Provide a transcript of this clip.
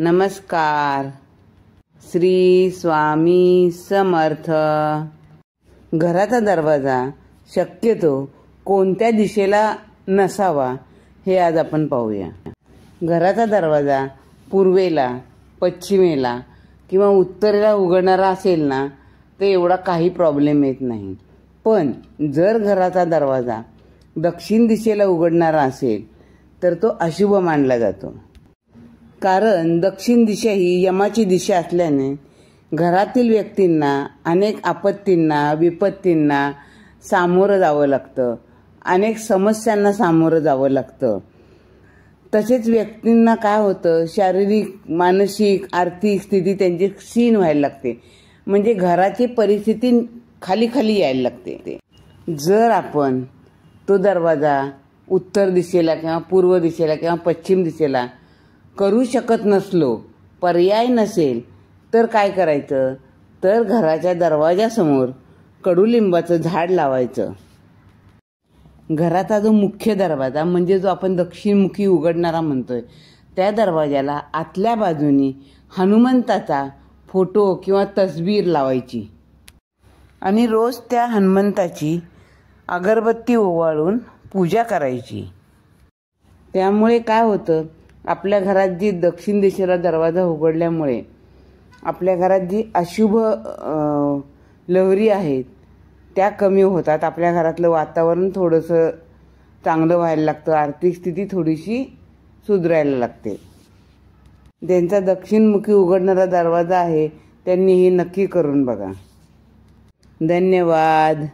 नमस्कार. श्री स्वामी समर्थ. घराचा दरवाजा शक्यतो कोणत्या दिशेला नसावा हे आज आपण पाहूया. घराचा दरवाजा पूर्वेला, पश्चिमेला किंवा उत्तरेला उघडणारा असेल ना तर एवढा काही प्रॉब्लेम येत नाही. पण जर घराचा दरवाजा दक्षिण दिशेला उघडणारा असेल तर तो अशुभ मानला जातो. कारण दक्षिण दिशा ही यमाची दिशा असल्याने घरातील व्यक्तींना अनेक आपत्तींना, विपत्तींना सामोरं जावं लागतं, अनेक समस्यांना सामोरं जावं लागतं. तसेच व्यक्तींना काय होतं, शारीरिक, मानसिक, आर्थिक स्थिती त्यांची क्षीण व्हायला लागते. म्हणजे घराची परिस्थिती खाली खाली यायला लागते. जर आपण तो दरवाजा उत्तर दिशेला किंवा पूर्व दिशेला किंवा पश्चिम दिशेला करू शकत नसलो, पर्याय नसेल तर काय करायचं, तर घराच्या दरवाजासमोर कडुलिंबाचं झाड लावायचं. घराचा जो मुख्य दरवाजा म्हणजे जो आपण दक्षिणमुखी उघडणारा म्हणतोय त्या दरवाजाला आतल्या बाजूनी हनुमंताचा फोटो किंवा तस्वीर लावायची आणि रोज त्या हनुमंताची अगरबत्ती ओवाळून पूजा करायची. त्यामुळे काय होतं, आपल्या घरात जी दक्षिण दिशेला दरवाजा उघडल्यामुळे आपल्या घरात जी अशुभ लहरी आहेत त्या कमी होतात. आपल्या घरातलं वातावरण थोडंसं चांगलं व्हायला लागतं, आर्थिक स्थिती थोडीशी सुधारायला लागते. ज्यांचा दक्षिणमुखी उघडणारा दरवाजा आहे त्यांनी हे नक्की करून बघा. धन्यवाद.